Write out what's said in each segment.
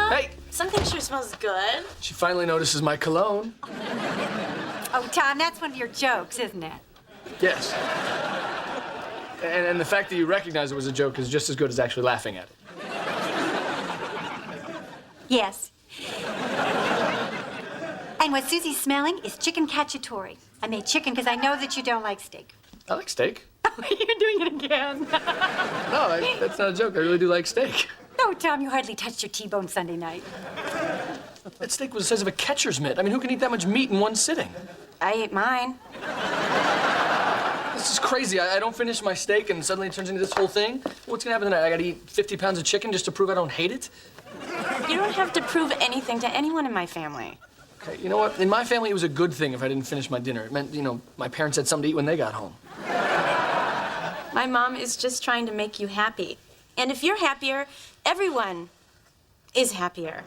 Hey! Something sure smells good. She finally notices my cologne. Oh, Tom, that's one of your jokes, isn't it? Yes. And the fact that you recognize it was a joke is just as good as actually laughing at it. Yes. And what Susie's smelling is chicken cacciatore. I made chicken because I know that you don't like steak. I like steak. You're doing it again. No, that's not a joke. I really do like steak. No, Tom, you hardly touched your T-bone Sunday night. That steak was the size of a catcher's mitt. I mean, who can eat that much meat in one sitting? I ate mine. This is crazy. I don't finish my steak and suddenly it turns into this whole thing. What's gonna happen tonight? I gotta eat 50 pounds of chicken just to prove I don't hate it? You don't have to prove anything to anyone in my family. Okay, you know what? In my family, it was a good thing if I didn't finish my dinner. It meant, you know, my parents had something to eat when they got home. My mom is just trying to make you happy. And if you're happier, everyone is happier.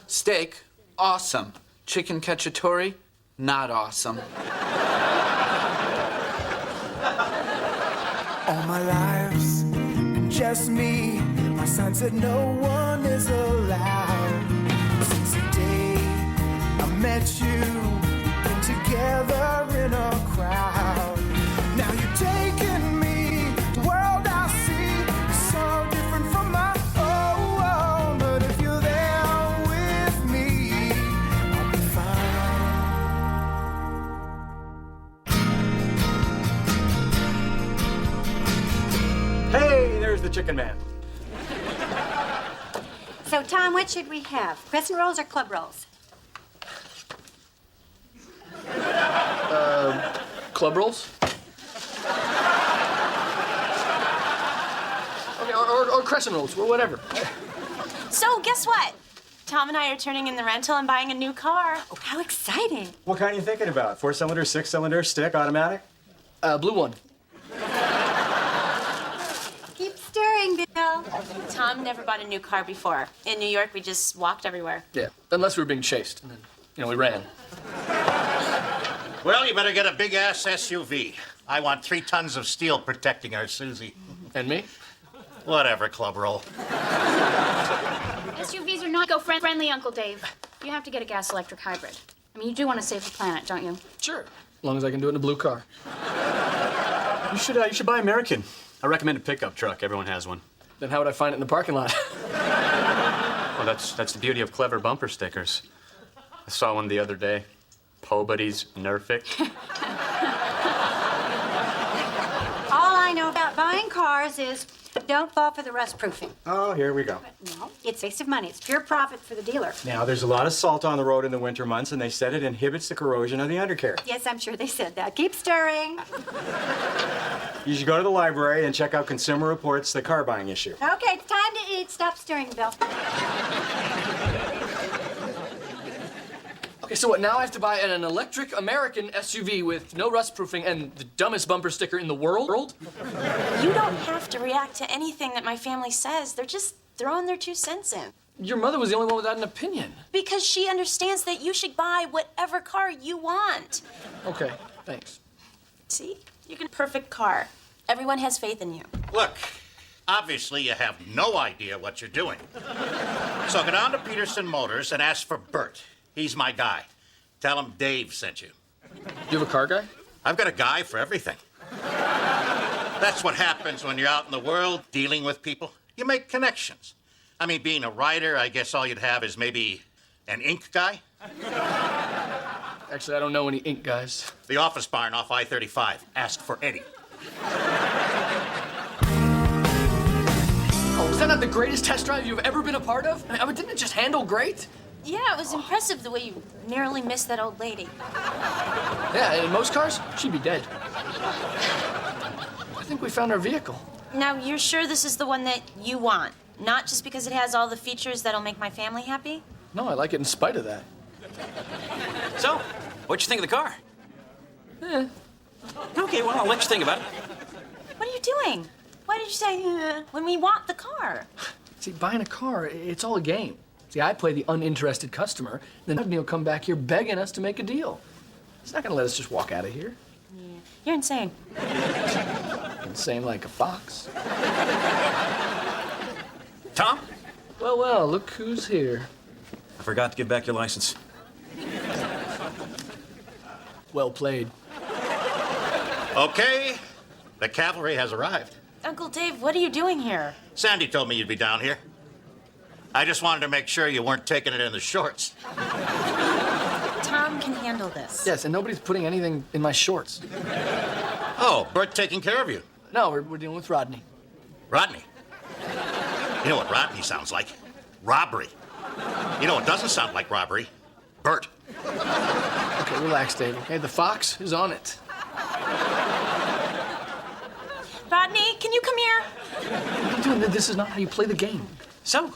Steak, awesome. Chicken cacciatore, not awesome. All my life's been just me. My son said no one is allowed. Since the day I met you, been together in a crowd. Now you're taking me, the world I see is so different from my own. But if you're there with me, I'll be fine. Hey, there's the chicken man. So, Tom, what should we have? Crescent rolls or club rolls? Club rolls? Okay, or crescent rolls, or whatever. So, guess what? Tom and I are turning in the rental and buying a new car. Oh, how exciting. What kind are you thinking about? 4-cylinder, 6-cylinder, stick, automatic? Blue one. Keep stirring, Bill. Tom never bought a new car before. In New York, we just walked everywhere. Yeah, unless we were being chased. And then, you know, we ran. Well, you better get a big-ass SUV. I want 3 tons of steel protecting our Susie. And me? Whatever, club roll. SUVs are not eco-friendly, Uncle Dave. You have to get a gas-electric hybrid. I mean, you do want to save the planet, don't you? Sure. As long as I can do it in a blue car. You should buy American. I recommend a pickup truck. Everyone has one. Then how would I find it in the parking lot? Well, that's the beauty of clever bumper stickers. I saw one the other day. Po Buddies Nerfic. All I know about buying cars is don't fall for the rust proofing. Oh, here we go. No, it's a waste of money. It's pure profit for the dealer. Now, there's a lot of salt on the road in the winter months, and they said it inhibits the corrosion of the undercarriage. Yes, I'm sure they said that. Keep stirring. You should go to the library and check out Consumer Reports, the car buying issue. Okay, it's time to eat. Stop stirring, Bill. Okay, so what, now I have to buy an electric American SUV with no rust proofing and the dumbest bumper sticker in the world? You don't have to react to anything that my family says. They're just throwing their 2 cents in. Your mother was the only one without an opinion. Because she understands that you should buy whatever car you want. Okay, thanks. See? You get a perfect car. Everyone has faith in you. Look, obviously you have no idea what you're doing. So go down to Peterson Motors and ask for Bert. He's my guy. Tell him Dave sent you. You have a car guy? I've got a guy for everything. That's what happens when you're out in the world dealing with people. You make connections. I mean, being a writer, I guess all you'd have is maybe an ink guy. Actually, I don't know any ink guys. The office barn off I-35. Ask for Eddie. Oh, was that not the greatest test drive you've ever been a part of? I mean, didn't it just handle great? Yeah, it was impressive the way you narrowly missed that old lady. Yeah, in most cars, she'd be dead. I think we found our vehicle. Now, you're sure this is the one that you want? Not just because it has all the features that'll make my family happy? No, I like it in spite of that. So, what'd you think of the car? Okay, well, I'll let you think about it. What are you doing? Why did you say, when we want the car? See, buying a car, it's all a game. See, I play the uninterested customer, then Udney will come back here begging us to make a deal. He's not gonna let us just walk out of here. Yeah. You're insane. Insane like a fox. Tom? Well, well, look who's here. I forgot to give back your license. Well played. Okay, the cavalry has arrived. Uncle Dave, what are you doing here? Sandy told me you'd be down here. I just wanted to make sure you weren't taking it in the shorts. Tom can handle this. Yes, and nobody's putting anything in my shorts. Oh, Bert taking care of you. No, we're dealing with Rodney. Rodney. You know what Rodney sounds like? Robbery. You know what doesn't sound like robbery? Bert. Okay, relax, Dave, okay? The fox is on it. Rodney, can you come here? What are you doing? This is not how you play the game. So,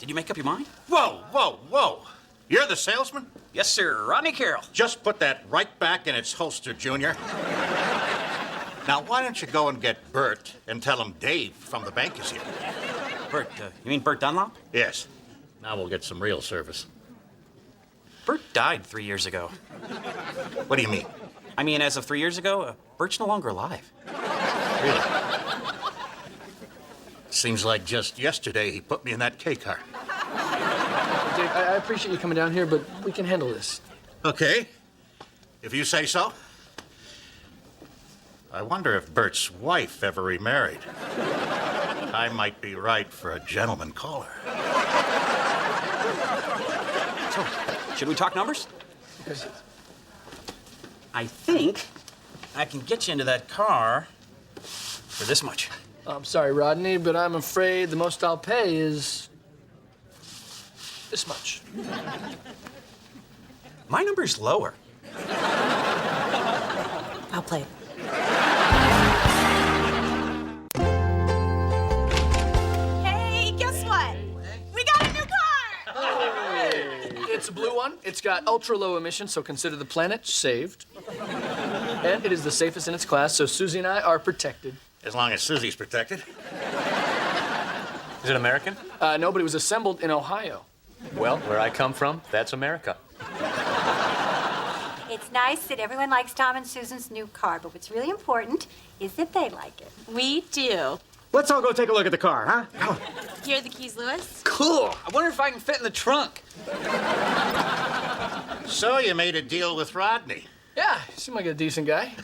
did you make up your mind? Whoa, whoa, whoa. You're the salesman? Yes, sir. Rodney Carroll. Just put that right back in its holster, Junior. Now, why don't you go and get Bert and tell him Dave from the bank is here? Bert, you mean Bert Dunlop? Yes. Now we'll get some real service. Bert died 3 years ago. What do you mean? I mean, as of 3 years ago, Bert's no longer alive. Really? Seems like just yesterday he put me in that K car. Dave, I appreciate you coming down here, but we can handle this. Okay. If you say so. I wonder if Bert's wife ever remarried. I might be right for a gentleman caller. So, should we talk numbers? Yes. I think I can get you into that car for this much. I'm sorry, Rodney, but I'm afraid the most I'll pay is this much. My number's lower. I'll play. Hey, guess what? We got a new car! It's a blue one. It's got ultra low emissions, so consider the planet saved. And it is the safest in its class, so Susie and I are protected. As long as Susie's protected. Is it American? No, but it was assembled in Ohio. Well, where I come from, that's America. It's nice that everyone likes Tom and Susan's new car, but what's really important is that they like it. We do. Let's all go take a look at the car, huh? Come on. Here are the keys, Louis. Cool. I wonder if I can fit in the trunk. So you made a deal with Rodney. Yeah, you seem like a decent guy.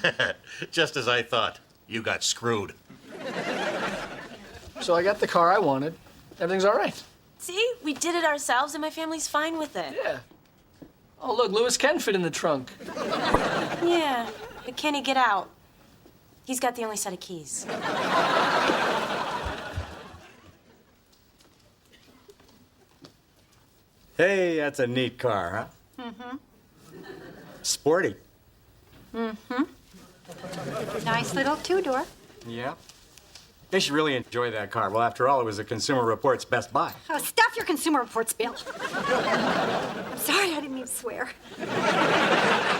Just as I thought. You got screwed. So I got the car I wanted. Everything's all right. See, we did it ourselves, and my family's fine with it. Yeah. Oh, look, Louis can fit in the trunk. Yeah, but can he get out? He's got the only set of keys. Hey, that's a neat car, huh? Mm-hmm. Sporty. Mm-hmm. Nice little two-door. Yeah. They should really enjoy that car. Well, after all, it was a Consumer Reports Best Buy. Oh, stuff your Consumer Reports, Bill. I'm sorry, I didn't mean to swear.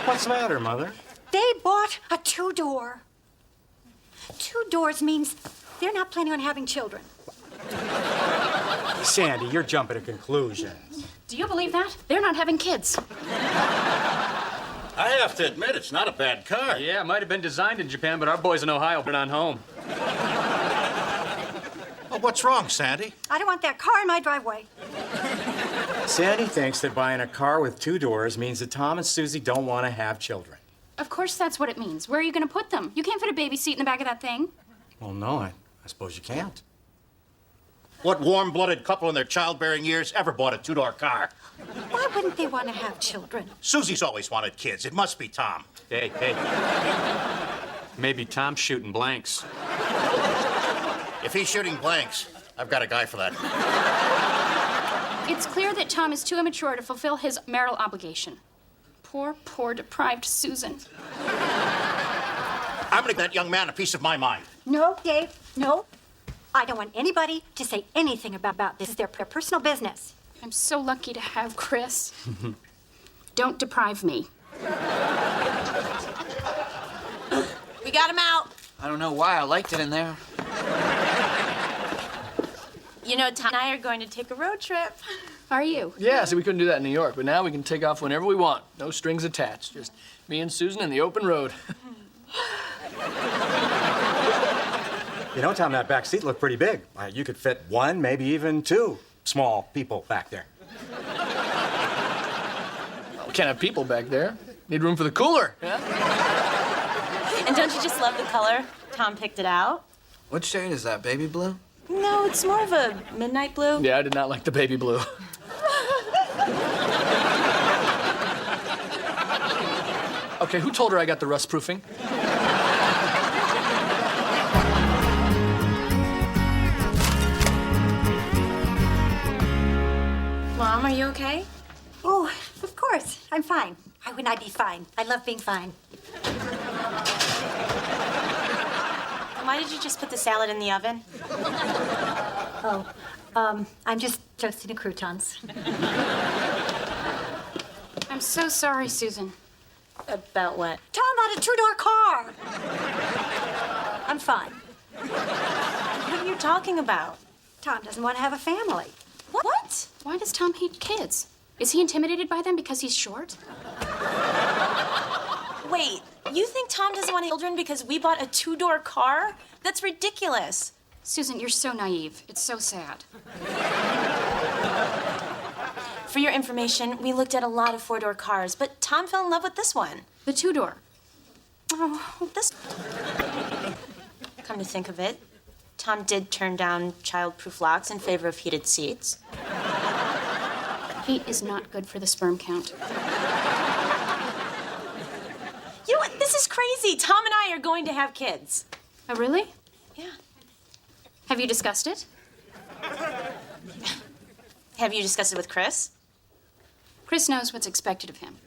What's the matter, Mother? They bought a two-door. Two doors means they're not planning on having children. Sandy, you're jumping to conclusions. Do you believe that? They're not having kids. I have to admit, it's not a bad car. Yeah, it might have been designed in Japan, but our boys in Ohio put it on home. Well, what's wrong, Sandy? I don't want that car in my driveway. Sandy thinks that buying a car with two doors means that Tom and Susie don't want to have children. Of course that's what it means. Where are you going to put them? You can't fit a baby seat in the back of that thing. Well, no, I suppose you can't. What warm-blooded couple in their childbearing years ever bought a two-door car? Why wouldn't they want to have children? Susie's always wanted kids. It must be Tom. Hey. Maybe Tom's shooting blanks. If he's shooting blanks, I've got a guy for that. It's clear that Tom is too immature to fulfill his marital obligation. Poor, deprived Susan. I'm gonna give that young man a piece of my mind. No, Dave, no. I don't want anybody to say anything about this. It's their personal business. I'm so lucky to have Chris. Don't deprive me. We got him out. I don't know why I liked it in there. You know, Tom and I are going to take a road trip. Are you? Yeah, see, we couldn't do that in New York, but now we can take off whenever we want. No strings attached. Just me and Susan in the open road. You know, Tom, that back seat looked pretty big. You could fit one, maybe even two small people back there. We can't have people back there. Need room for the cooler. Yeah? And don't you just love the color? Tom picked it out. What shade is that, baby blue? No, it's more of a midnight blue. Yeah, I did not like the baby blue. Okay, who told her I got the rust proofing? Mom, are you okay? Oh, of course. I'm fine. Why wouldn't I be fine? I love being fine. Why did you just put the salad in the oven? I'm just toasting the croutons. I'm so sorry, Susan. About what? Tom bought a two-door car. I'm fine. What are you talking about? Tom doesn't want to have a family. What? Why does Tom hate kids? Is he intimidated by them because he's short? Wait, you think Tom doesn't want children because we bought a two-door car? That's ridiculous. Susan, you're so naive. It's so sad. For your information, we looked at a lot of four-door cars, but Tom fell in love with this one. The two-door. Oh, this... Come to think of it, Tom did turn down child-proof locks in favor of heated seats. Heat is not good for the sperm count. You know what? This is crazy. Tom and I are going to have kids. Oh, really? Yeah. Have you discussed it? Have you discussed it with Chris? Chris knows what's expected of him.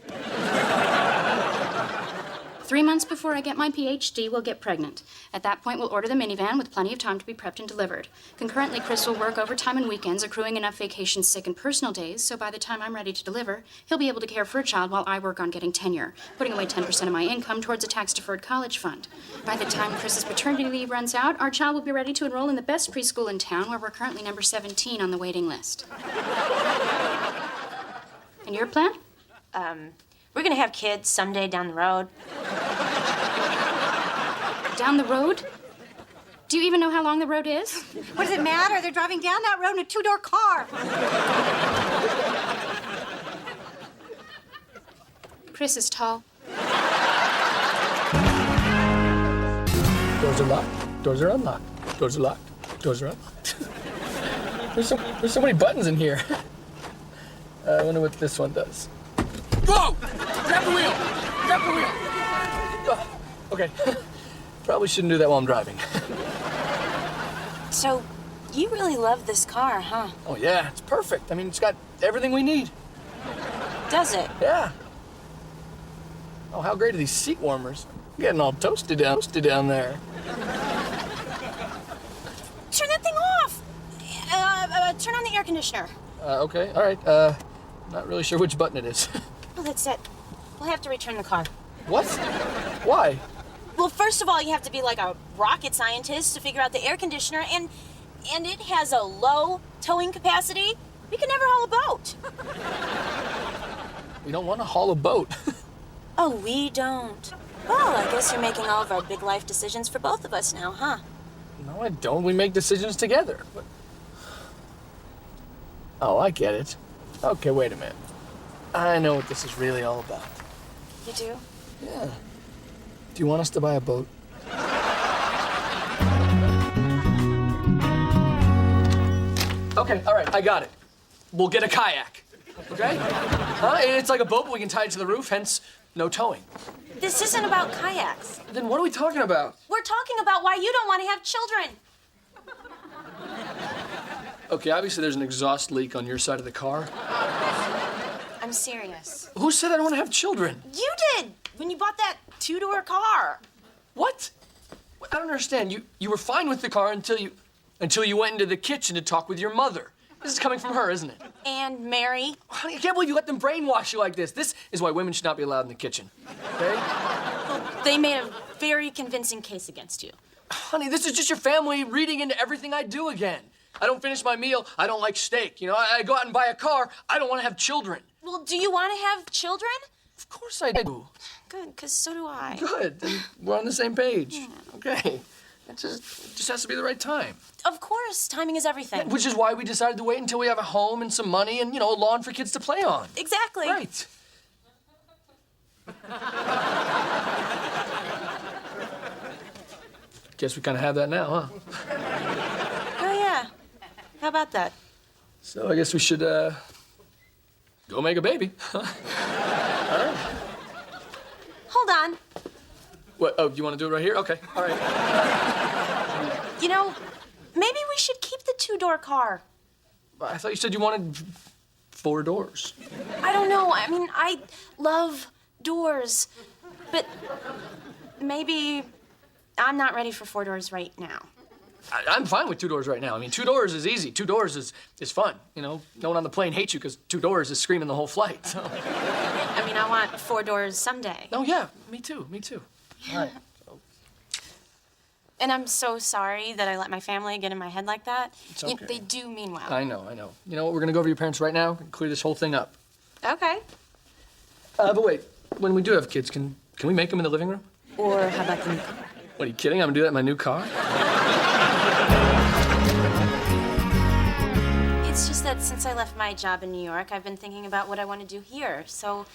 3 months before I get my PhD, we'll get pregnant. At that point, we'll order the minivan with plenty of time to be prepped and delivered. Concurrently, Chris will work overtime and weekends, accruing enough vacation, sick, and personal days, so by the time I'm ready to deliver, he'll be able to care for a child while I work on getting tenure, putting away 10% of my income towards a tax-deferred college fund. By the time Chris's paternity leave runs out, our child will be ready to enroll in the best preschool in town, where we're currently number 17 on the waiting list. And your plan? We're gonna have kids someday down the road. Down the road? Do you even know how long the road is? What does it matter? They're driving down that road in a two-door car. Chris is tall. Doors are locked. Doors are unlocked. Doors are locked. Doors are unlocked. There's so many buttons in here. I wonder what this one does. Whoa! Grab the wheel! Grab the wheel! Oh, okay. Probably shouldn't do that while I'm driving. So, you really love this car, huh? Oh, yeah, it's perfect. I mean, it's got everything we need. Does it? Yeah. Oh, how great are these seat warmers? I'm getting all toasted down there. Turn that thing off! Turn on the air conditioner. Okay, all right. Not really sure which button it is. Well, that's it. We'll have to return the car. What? Why? Well, first of all, you have to be like a rocket scientist to figure out the air conditioner, and it has a low towing capacity. We can never haul a boat. We don't want to haul a boat. Oh, we don't. Well, I guess you're making all of our big life decisions for both of us now, huh? No, I don't. We make decisions together. But... Oh, I get it. Okay, wait a minute. I know what this is really all about. You do? Yeah. Do you want us to buy a boat? Okay, all right, I got it. We'll get a kayak, okay? It's like a boat, but we can tie it to the roof, hence no towing. This isn't about kayaks. Then what are we talking about? We're talking about why you don't want to have children. Okay, obviously there's an exhaust leak on your side of the car. I'm serious. Who said I don't want to have children? You did, when you bought that two-door car. What? I don't understand. You were fine with the car until you went into the kitchen to talk with your mother. This is coming from her, isn't it? And Mary. Honey, I can't believe you let them brainwash you like this. This is why women should not be allowed in the kitchen, okay? They made a very convincing case against you. Honey, this is just your family reading into everything I do again. I don't finish my meal, I don't like steak. You know, I go out and buy a car, I don't want to have children. Well, do you want to have children? Of course I do. Good, because so do I. Good, then we're on the same page. Okay. It just has to be the right time. Of course, timing is everything. Which is why we decided to wait until we have a home and some money and, a lawn for kids to play on. Exactly. Right. Guess we kind of have that now, huh? Oh, yeah. How about that? So I guess we should, go make a baby. All right. Hold on. What? Oh, you want to do it right here? Okay. All right. Maybe we should keep the 2-door car. I thought you said you wanted 4 doors. I don't know. I mean, I love doors. But maybe I'm not ready for 4 doors right now. I'm fine with 2 doors right now. I mean, 2 doors is easy. 2 doors is fun. No one on the plane hates you because 2 doors is screaming the whole flight. So. I mean, I want 4 doors someday. Oh, yeah. Me too. All right. And I'm so sorry that I let my family get in my head like that. It's okay. They do mean well. I know. You know what? We're going to go over to your parents right now and clear this whole thing up. Okay. But wait. When we do have kids, can we make them in the living room? Or how about the new car? What, are you kidding? I'm going to do that in my new car? It's just that since I left my job in New York, I've been thinking about what I want to do here. So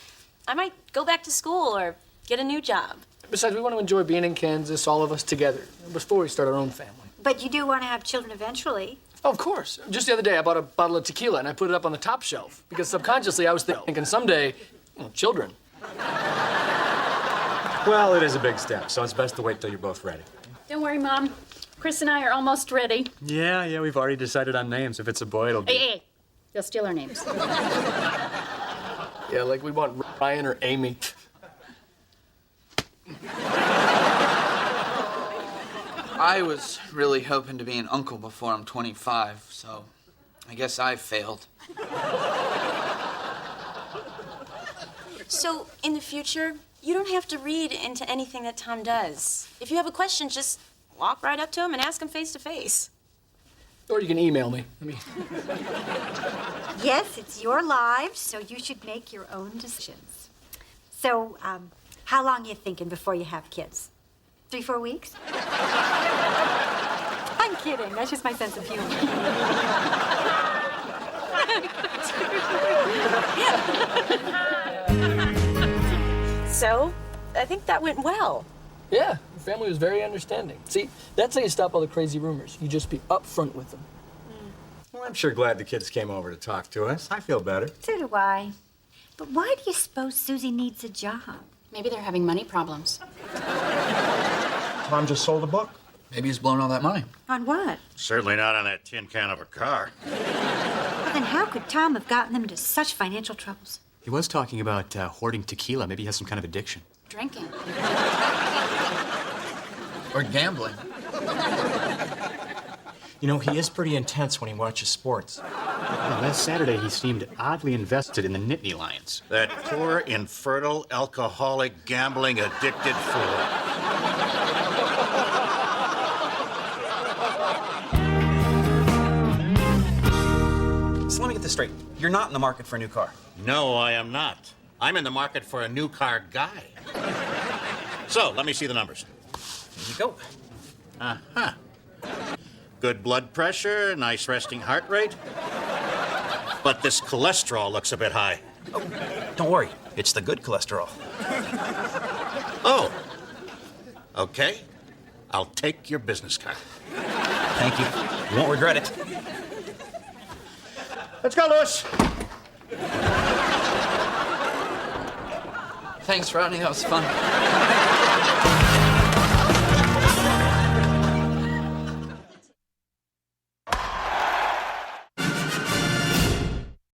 I might go back to school or get a new job. Besides, we want to enjoy being in Kansas, all of us together, before we start our own family. But you do want to have children eventually. Oh, of course. Just the other day, I bought a bottle of tequila and I put it up on the top shelf because subconsciously I was thinking someday, children. Well, it is a big step, so it's best to wait till you're both ready. Don't worry, Mom. Chris and I are almost ready. Yeah, we've already decided on names. If it's a boy, it'll be... Hey, they'll steal our names. Yeah, like we want Ryan or Amy. I was really hoping to be an uncle before I'm 25, so I guess I failed. So in the future, you don't have to read into anything that Tom does. If you have a question, just walk right up to him and ask him face to face. Or you can email me. Yes, it's your lives, so you should make your own decisions. So, how long are you thinking before you have kids? 3-4 weeks? I'm kidding. That's just my sense of humor. So, I think that went well. Yeah, the family was very understanding. See, that's how you stop all the crazy rumors. You just be upfront with them. Well, I'm sure glad the kids came over to talk to us. I feel better. So do I. But why do you suppose Susie needs a job? Maybe they're having money problems. Tom just sold a book. Maybe he's blown all that money. On what? Certainly not on that tin can of a car. Well, then how could Tom have gotten them into such financial troubles? He was talking about hoarding tequila. Maybe he has some kind of addiction. Drinking. Or gambling. He is pretty intense when he watches sports. Well, last Saturday, he seemed oddly invested in the Nittany Lions. That poor, infertile, alcoholic, gambling, addicted fool. So let me get this straight. You're not in the market for a new car. No, I am not. I'm in the market for a new car guy. So, let me see the numbers. Here you go. Uh-huh. Good blood pressure, nice resting heart rate. But this cholesterol looks a bit high. Oh, don't worry. It's the good cholesterol. Oh. Okay. I'll take your business card. Thank you. You won't regret it. Let's go, Louis. Thanks, Rodney. That was fun.